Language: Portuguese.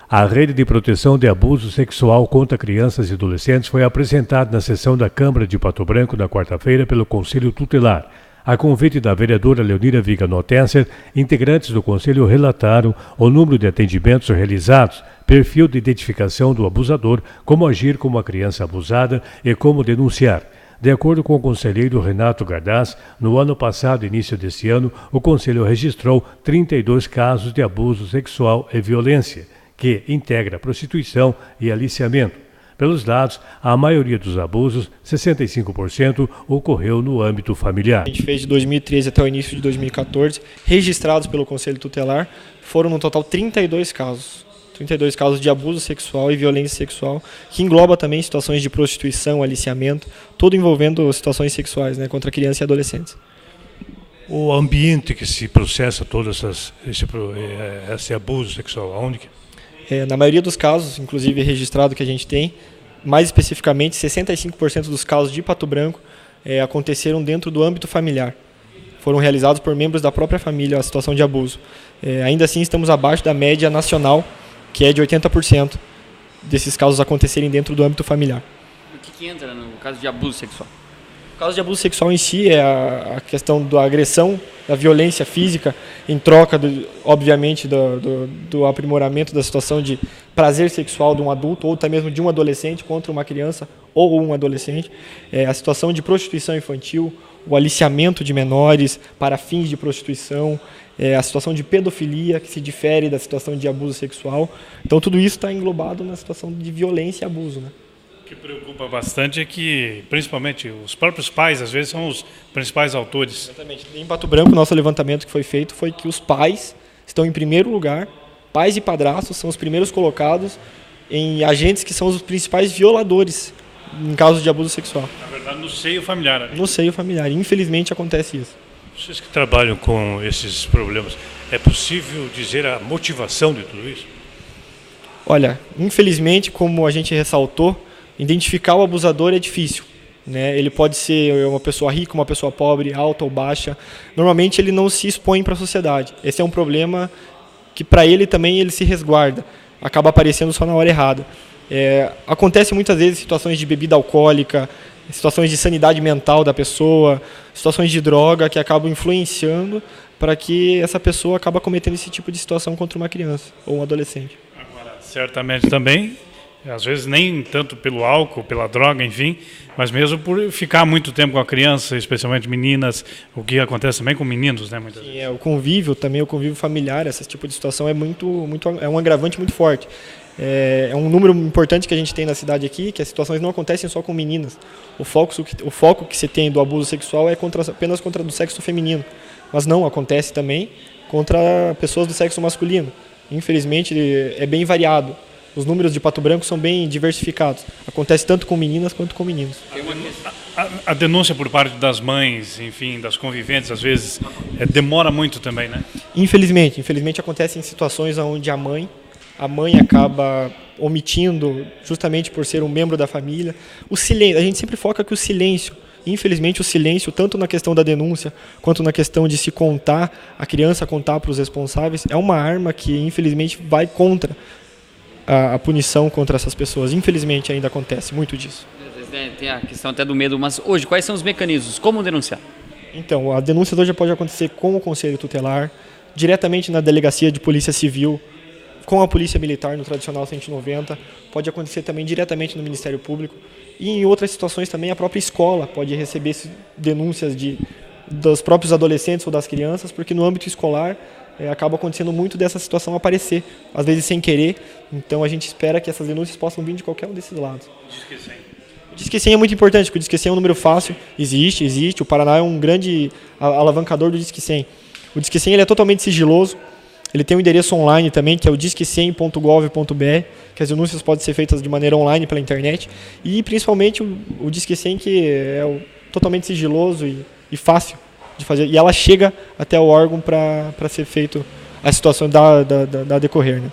A Rede de Proteção de Abuso Sexual contra Crianças e Adolescentes foi apresentada na sessão da Câmara de Pato Branco na quarta-feira pelo Conselho Tutelar. A convite da vereadora Leonira Viganotesser, integrantes do Conselho relataram o número de atendimentos realizados, perfil de identificação do abusador, como agir com uma criança abusada e como denunciar. De acordo com o conselheiro Renato Gardaz, no ano passado, início deste ano, o Conselho registrou 32 casos de abuso sexual e violência, que integra prostituição e aliciamento. Pelos dados, a maioria dos abusos, 65%, ocorreu no âmbito familiar. A gente fez de 2013 até o início de 2014, registrados pelo Conselho Tutelar, foram no total 32 casos. 32 casos de abuso sexual e violência sexual, que engloba também situações de prostituição, aliciamento, tudo envolvendo situações sexuais, né, contra crianças e adolescentes. O ambiente que se processa todo esse abuso sexual, aonde que... Na maioria dos casos, inclusive registrado que a gente tem, mais especificamente 65% dos casos de Pato Branco aconteceram dentro do âmbito familiar. Foram realizados por membros da própria família a situação de abuso. Ainda assim, estamos abaixo da média nacional, que é de 80% desses casos acontecerem dentro do âmbito familiar. O que entra no caso de abuso sexual? O caso de abuso sexual em si é a questão da agressão, da violência física, em troca, obviamente, do aprimoramento da situação de prazer sexual de um adulto ou até mesmo de um adolescente contra uma criança ou um adolescente. A situação de prostituição infantil, o aliciamento de menores para fins de prostituição, a situação de pedofilia, que se difere da situação de abuso sexual. Então, tudo isso está englobado na situação de violência e abuso, né? O que preocupa bastante é que, principalmente, os próprios pais, às vezes, são os principais autores. Exatamente. Em Pato Branco, o nosso levantamento que foi feito foi que os pais estão em primeiro lugar, pais e padrastos são os primeiros colocados em agentes que são os principais violadores em casos de abuso sexual. Na verdade, no seio familiar. Ali. No seio familiar. Infelizmente, acontece isso. Vocês que trabalham com esses problemas, é possível dizer a motivação de tudo isso? Olha, infelizmente, como a gente ressaltou, identificar o abusador é difícil, né? Ele pode ser uma pessoa rica, uma pessoa pobre, alta ou baixa. Normalmente ele não se expõe para a sociedade. Esse é um problema que para ele também ele se resguarda. Acaba aparecendo só na hora errada. Acontece muitas vezes situações de bebida alcoólica, situações de sanidade mental da pessoa, situações de droga que acabam influenciando para que essa pessoa acaba cometendo esse tipo de situação contra uma criança ou um adolescente. Agora, certamente também... Às vezes nem tanto pelo álcool, pela droga, enfim, mas mesmo por ficar muito tempo com a criança, especialmente meninas, o que acontece também com meninos, né? Muitas vezes. O convívio também, o convívio familiar, esse tipo de situação é um agravante muito forte. É um número importante que a gente tem na cidade aqui, que as situações não acontecem só com meninas. O foco que se tem do abuso sexual é apenas contra do sexo feminino, mas não, acontece também contra pessoas do sexo masculino. Infelizmente, é bem variado. Os números de Pato Branco são bem diversificados. Acontece tanto com meninas quanto com meninos. A denúncia por parte das mães, enfim, das conviventes, às vezes, demora muito também, né? Infelizmente acontece em situações onde a mãe acaba omitindo, justamente por ser um membro da família. O silêncio, a gente sempre foca que o silêncio, infelizmente o silêncio, tanto na questão da denúncia, quanto na questão de se contar, a criança contar para os responsáveis, é uma arma que, infelizmente, vai contra a punição contra essas pessoas. Infelizmente ainda acontece muito disso. Tem a questão até do medo, mas hoje quais são os mecanismos? Como denunciar? Então, a denúncia hoje pode acontecer com o Conselho Tutelar, diretamente na Delegacia de Polícia Civil, com a Polícia Militar no tradicional 190, pode acontecer também diretamente no Ministério Público e em outras situações também a própria escola pode receber denúncias dos próprios adolescentes ou das crianças, porque no âmbito escolar acaba acontecendo muito dessa situação aparecer, às vezes sem querer. Então a gente espera que essas denúncias possam vir de qualquer um desses lados. O Disque 100 é muito importante, porque o Disque 100 é um número fácil, existe. O Paraná é um grande alavancador do Disque 100. O Disque 100 ele é totalmente sigiloso, ele tem um endereço online também, que é o disque100.gov.br, que as denúncias podem ser feitas de maneira online pela internet, e principalmente o Disque 100, que é totalmente sigiloso e fácil de fazer, e ela chega até o órgão para ser feito a situação da decorrer, né?